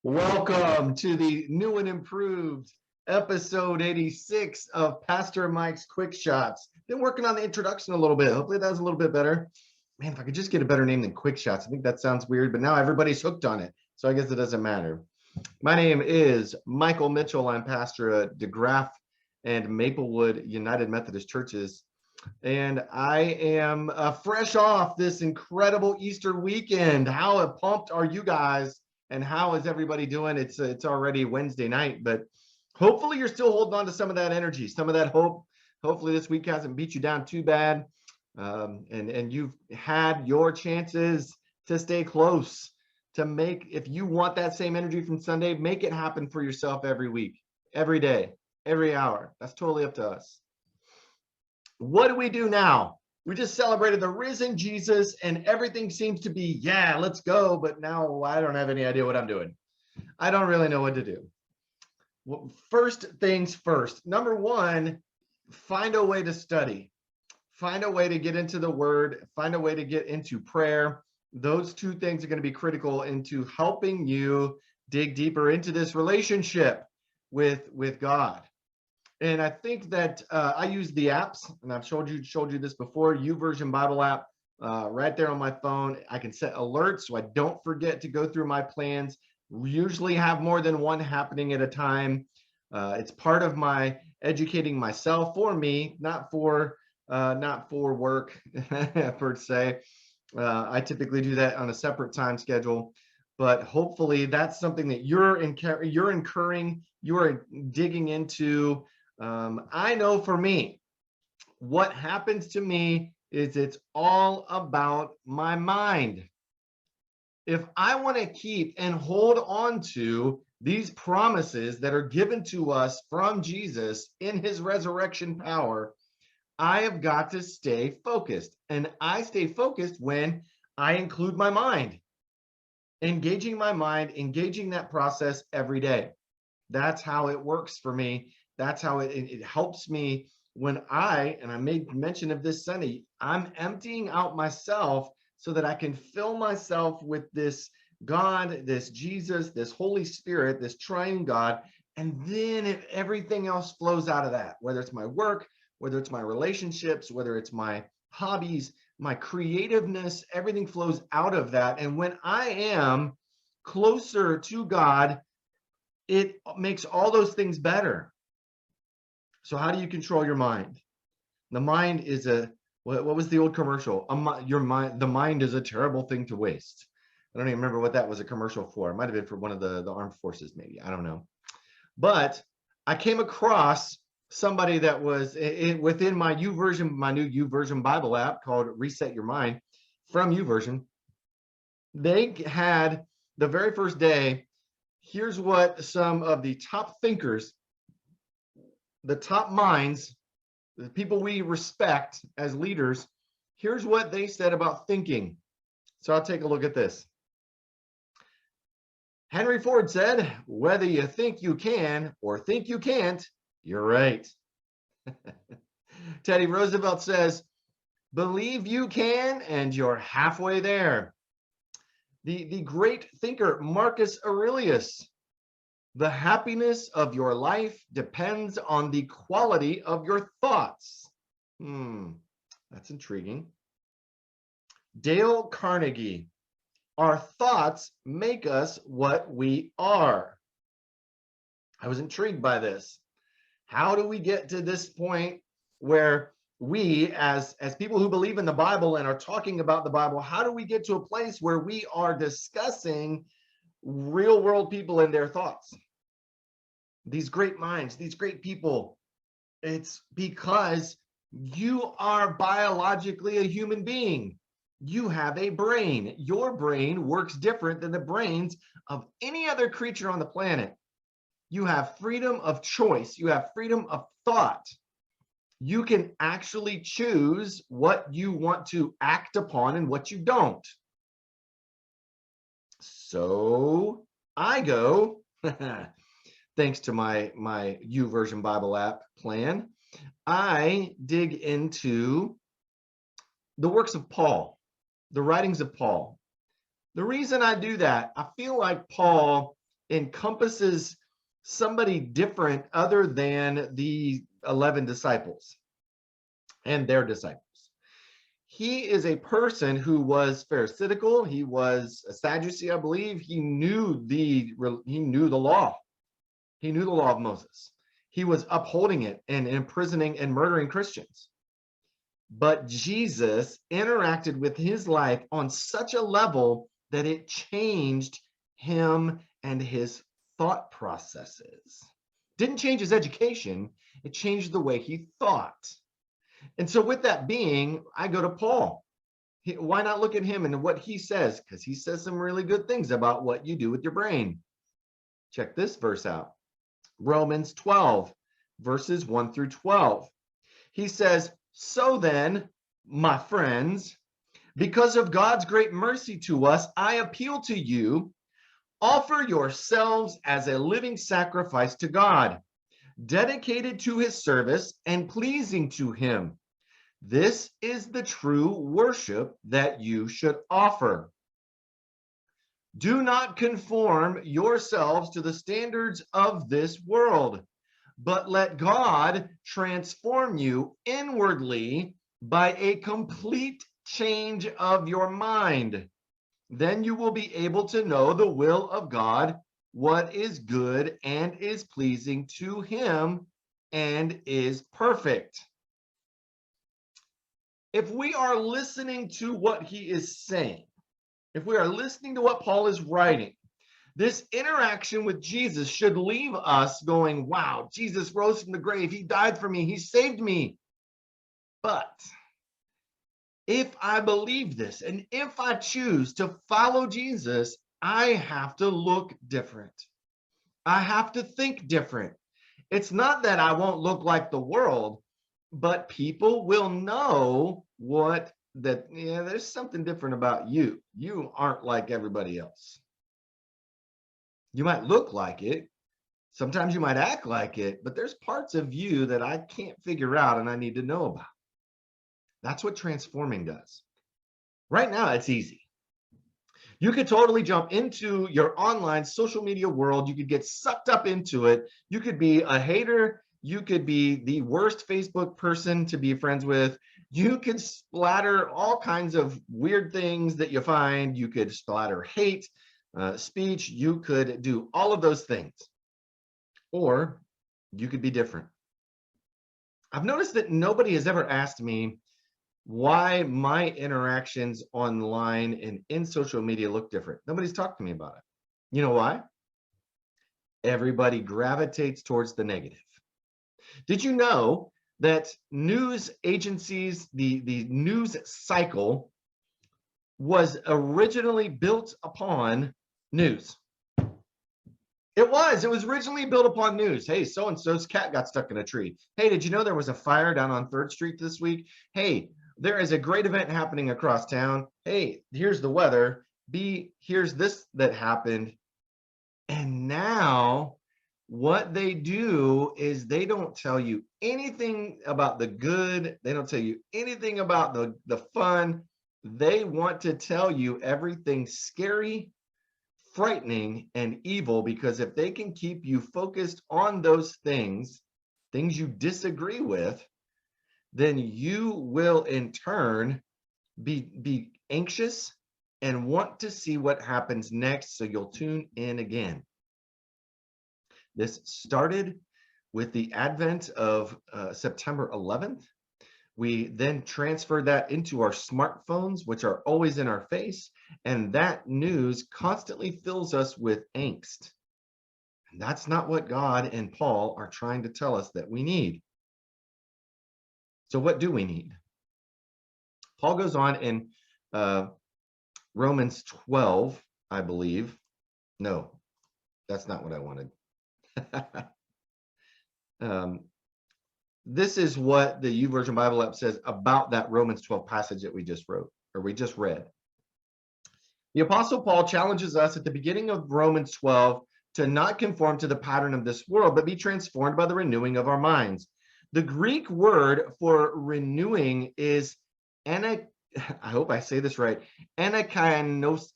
Welcome to the new and improved episode 86 of Pastor Mike's Quick Shots. Been working on the introduction a little bit. Hopefully that was a little bit better. Man, if I could just get a better name than Quick Shots. I think that sounds weird, but now everybody's hooked on it. So I guess it doesn't matter. My name is Michael Mitchell. I'm pastor at DeGraff and Maplewood United Methodist Churches. And I am fresh off this incredible Easter weekend. How pumped are you guys? And how is everybody doing? It's already Wednesday night, but hopefully you're still holding on to some of that energy, some of that hope. Hopefully this week hasn't beat you down too bad, and you've had your chances to stay close, to make, if you want that same energy from Sunday, make it happen for yourself every week, every day, every hour. That's totally up to us. What do we do now? We just celebrated the risen Jesus and everything seems to be, yeah, let's go. But now I don't have any idea what I'm doing. I don't really know what to do. Well, first things first. Number one, find a way to study. Find a way to get into the word. Find a way to get into prayer. Those two things are going to be critical into helping you dig deeper into this relationship with God. And I think that I use the apps, and I've showed you this before, YouVersion Bible app, right there on my phone. I can set alerts so I don't forget to go through my plans. We usually have more than one happening at a time. It's part of my educating myself, for me, not for work per se. I typically do that on a separate time schedule, but hopefully that's something that you're incurring, you're digging into. I know for me, what happens to me is it's all about my mind. If I want to keep and hold on to these promises that are given to us from Jesus in his resurrection power, I have got to stay focused. And I stay focused when I include my mind, engaging my mind, engaging that process every day. That's how it works for me. That's how it helps me when I made mention of this Sunday, I'm emptying out myself so that I can fill myself with this God, this Jesus, this Holy Spirit, this triune God. And then if everything else flows out of that, whether it's my work, whether it's my relationships, whether it's my hobbies, my creativeness, everything flows out of that. And when I am closer to God, it makes all those things better. So how do you control your mind? The mind is what was the old commercial? The mind is a terrible thing to waste. I don't even remember what that was a commercial for. It might have been for one of the armed forces, maybe. I don't know. But I came across somebody that was within my YouVersion, my new YouVersion Bible app called Reset Your Mind from YouVersion. They had the very first day, here's what some of the top thinkers, the top minds, the people we respect as leaders, here's what they said about thinking. So I'll take a look at this. Henry Ford said, whether you think you can or think you can't, you're right. Teddy Roosevelt says, believe you can and you're halfway there. The great thinker Marcus Aurelius, the happiness of your life depends on the quality of your thoughts. That's intriguing. Dale Carnegie, our thoughts make us what we are. I was intrigued by this. How do we get to this point where we, as people who believe in the Bible and are talking about the Bible, how do we get to a place where we are discussing real world people and their thoughts? These great minds, these great people, it's because you are biologically a human being. You have a brain. Your brain works different than the brains of any other creature on the planet. You have freedom of choice. You have freedom of thought. You can actually choose what you want to act upon and what you don't. So I go, thanks to my YouVersion Bible app plan, I dig into the works of Paul, the writings of Paul. The reason I do that, I feel like Paul encompasses somebody different other than the 11 disciples and their disciples. He is a person who was pharisaical. He was a Sadducee, I believe. He knew the law. He knew the law of Moses. He was upholding it and imprisoning and murdering Christians. But Jesus interacted with his life on such a level that it changed him and his thought processes. Didn't change his education, it changed the way he thought. And so with that being, I go to Paul. Why not look at him and what he says? Because he says some really good things about what you do with your brain. Check this verse out. Romans 12, verses 1 through 12. He says, so then, my friends, because of God's great mercy to us, I appeal to you, offer yourselves as a living sacrifice to God, dedicated to his service and pleasing to him. This is the true worship that you should offer. Do not conform yourselves to the standards of this world, but let God transform you inwardly by a complete change of your mind. Then you will be able to know the will of God, what is good and is pleasing to him and is perfect. If we are listening to what he is saying, if we are listening to what Paul is writing, this interaction with Jesus should leave us going, wow, Jesus rose from the grave. He died for me. He saved me. But if I believe this and if I choose to follow Jesus, I have to look different. I have to think different. It's not that I won't look like the world, but people will know there's something different about you. You aren't like everybody else. You might look like it. Sometimes you might act like it, but there's parts of you that I can't figure out and I need to know about. That's what transforming does. Right now, it's easy. You could totally jump into your online social media world. You could get sucked up into it. You could be a hater. You could be the worst Facebook person to be friends with. You could splatter all kinds of weird things that you find. You could splatter hate speech. You could do all of those things. Or you could be different. I've noticed that nobody has ever asked me why my interactions online and in social media look different. Nobody's talked to me about it. You know why? Everybody gravitates towards the negative. Did you know that news agencies, the news cycle was originally built upon news? It was originally built upon news. Hey, so-and-so's cat got stuck in a tree. Hey, did you know there was a fire down on 3rd Street this week? Hey, there is a great event happening across town. Hey, here's the weather. B, here's this that happened. And now what they do is they don't tell you anything about the good. They don't tell you anything about the fun. They want to tell you everything scary, frightening, and evil, because if they can keep you focused on those things you disagree with, then you will in turn be anxious and want to see what happens next, so you'll tune in again. This started with the advent of September 11th. We then transferred that into our smartphones, which are always in our face, and that news constantly fills us with angst. And that's not what God and Paul are trying to tell us that we need. So what do we need? Paul goes on in Romans 12, I believe. No, that's not what I wanted. This is what the YouVersion Bible app says about that Romans 12 passage that we just wrote, or we just read. The Apostle Paul challenges us at the beginning of Romans 12 to not conform to the pattern of this world, but be transformed by the renewing of our minds. The Greek word for renewing is I hope I say this right, anakianosis,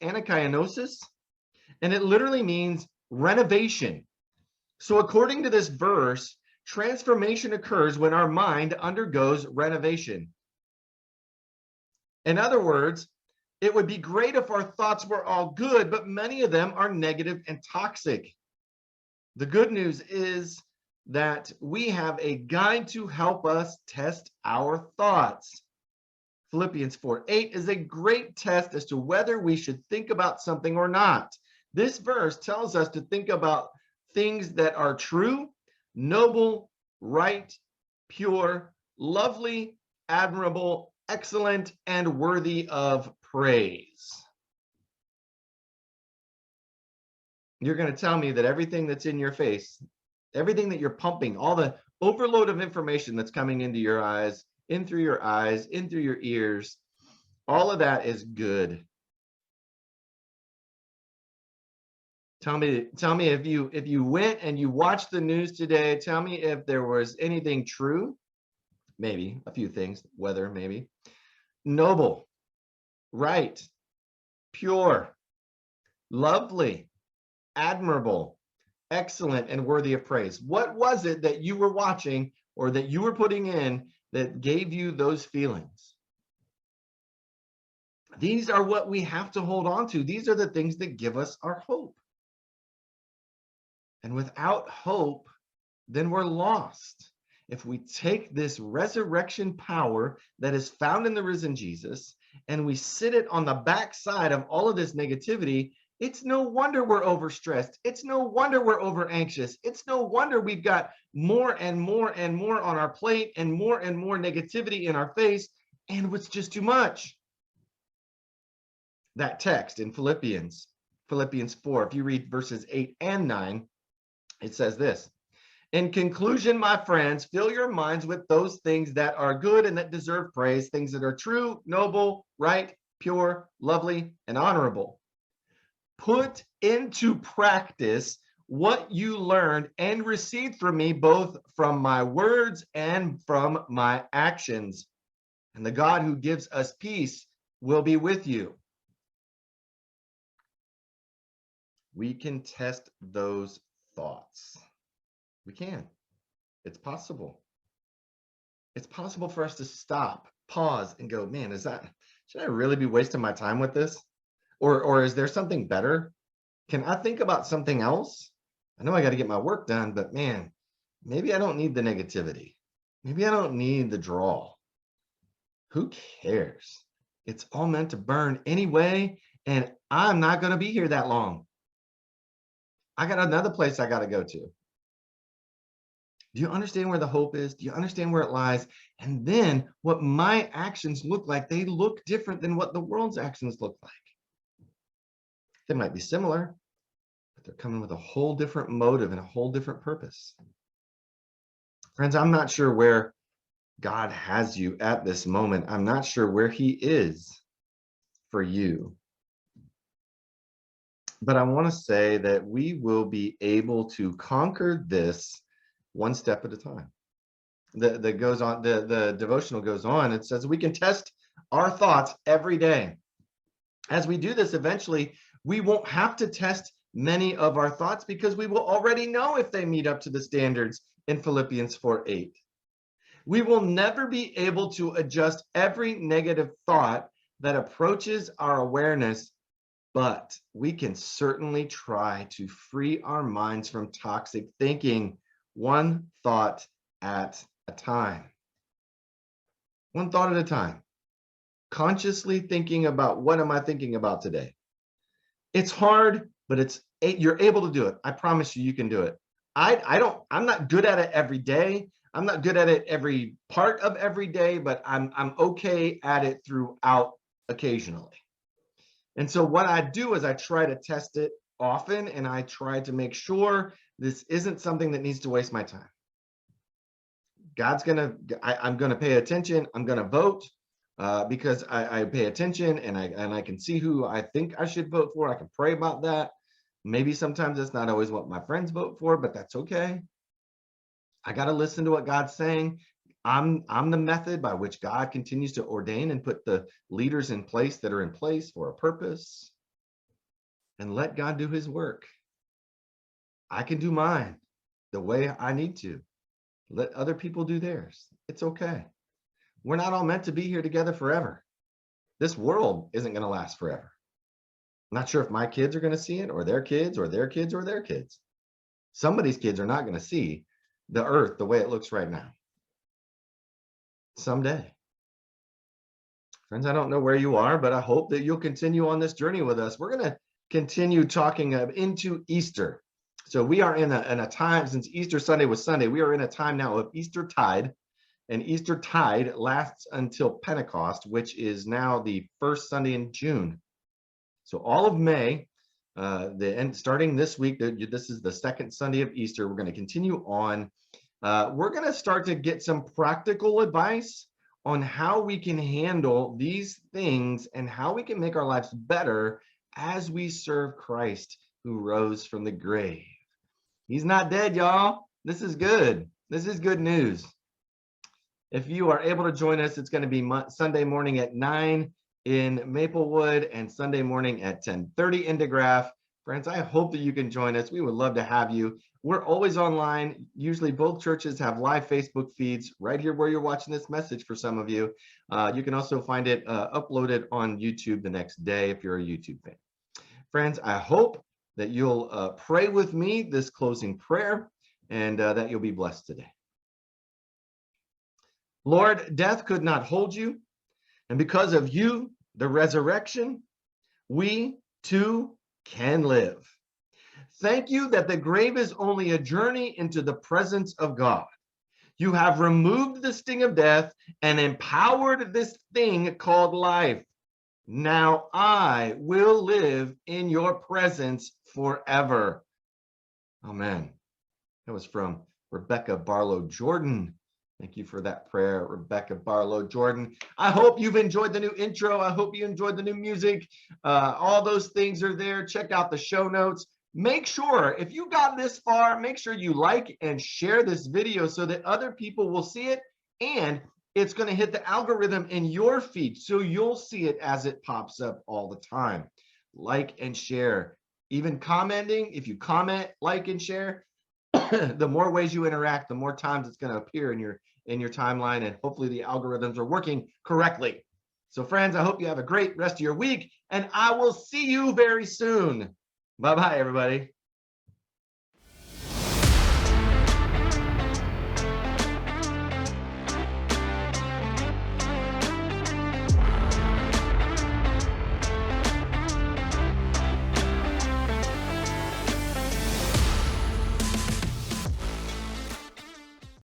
and it literally means renovation. So according to this verse, transformation occurs when our mind undergoes renovation. In other words, it would be great if our thoughts were all good, but many of them are negative and toxic. The good news is that we have a guide to help us test our thoughts. Philippians 4:8 is a great test as to whether we should think about something or not. This verse tells us to think about things that are true, noble, right, pure, lovely, admirable, excellent, and worthy of praise. You're going to tell me that everything that's in your face, everything that you're pumping, all the overload of information that's coming into your eyes, in through your eyes, in through your ears, all of that is good. Tell me if you went and you watched the news today, tell me if there was anything true, maybe a few things, weather, maybe, noble, right, pure, lovely, admirable, excellent, and worthy of praise. What was it that you were watching or that you were putting in that gave you those feelings? These are what we have to hold on to. These are the things that give us our hope. And without hope, then we're lost. If we take this resurrection power that is found in the risen Jesus and we sit it on the backside of all of this negativity, it's no wonder we're overstressed. It's no wonder we're over anxious. It's no wonder we've got more and more and more on our plate and more negativity in our face, and it's just too much. That text in Philippians 4, if you read verses 8 and 9, it says this: in conclusion, my friends, fill your minds with those things that are good and that deserve praise, things that are true, noble, right, pure, lovely, and honorable. Put into practice what you learned and received from me, both from my words and from my actions. And the God who gives us peace will be with you. We can test those thoughts. We can. It's possible. It's possible for us to stop, pause, and go, man, should I really be wasting my time with this? Or is there something better? Can I think about something else? I know I got to get my work done, but man, maybe I don't need the negativity. Maybe I don't need the draw. Who cares? It's all meant to burn anyway, and I'm not going to be here that long. I got another place I got to go to. Do you understand where the hope is? Do you understand where it lies? And then what my actions look like, they look different than what the world's actions look like. They might be similar, but they're coming with a whole different motive and a whole different purpose. Friends, I'm not sure where God has you at this moment. I'm not sure where he is for you. But I want to say that we will be able to conquer this one step at a time. The devotional goes on. It says we can test our thoughts every day. As we do this, eventually, we won't have to test many of our thoughts because we will already know if they meet up to the standards in Philippians 4:8. We will never be able to adjust every negative thought that approaches our awareness, but we can certainly try to free our minds from toxic thinking, one thought at a time. One thought at a time. Consciously thinking about, what am I thinking about today? It's hard, but you're able to do it. I promise you, you can do it. I'm not good at it every day. I'm not good at it every part of every day, but I'm okay at it throughout occasionally. And so what I do is I try to test it often, and I try to make sure this isn't something that needs to waste my time. I'm gonna pay attention. I'm gonna vote because I pay attention and I can see who I think I should vote for. I can pray about that. Maybe sometimes it's not always what my friends vote for, but that's okay. I got to listen to what God's saying. I'm the method by which God continues to ordain and put the leaders in place that are in place for a purpose. And let God do his work. I can do mine the way I need to. Let other people do theirs. It's okay. We're not all meant to be here together forever. This world isn't going to last forever. I'm not sure if my kids are going to see it, or their kids, or their kids, or their kids. Somebody's kids are not going to see the earth the way it looks right now. Someday. Friends, I don't know where you are, but I hope that you'll continue on this journey with us. We're going to continue talking into Easter. So we are in a time, since Easter Sunday was Sunday, we are in a time now of Eastertide, and Eastertide lasts until Pentecost, which is now the first Sunday in June. So all of May, starting this week, this is the second Sunday of Easter. We're going to continue on. We're going to start to get some practical advice on how we can handle these things and how we can make our lives better as we serve Christ who rose from the grave. He's not dead, y'all. This is good. This is good news. If you are able to join us, it's going to be Sunday morning at 9 in Maplewood and Sunday morning at 10:30 in DeGraff. Friends, I hope that you can join us. We would love to have you. We're always online. Usually both churches have live Facebook feeds right here where you're watching this message for some of you. You can also find it uploaded on YouTube the next day if you're a YouTube fan. Friends, I hope that you'll pray with me this closing prayer and that you'll be blessed today. Lord, death could not hold you. And because of you, the resurrection, we too can live. Thank you that the grave is only a journey into the presence of God. You have removed the sting of death and empowered this thing called life. Now I will live in your presence forever. Amen. That was from Rebecca Barlow Jordan. Thank you for that prayer, Rebecca Barlow Jordan. I hope you've enjoyed the new intro. I hope you enjoyed the new music. All those things are there. Check out the show notes. Make sure, if you got this far, make sure you like and share this video so that other people will see it, and it's going to hit the algorithm in your feed, so you'll see it as it pops up all the time. Like and share. Even commenting, if you comment, like, and share, the more ways you interact, the more times it's going to appear in your timeline, and hopefully the algorithms are working correctly. So friends, I hope you have a great rest of your week, and I will see you very soon. Bye-bye, everybody.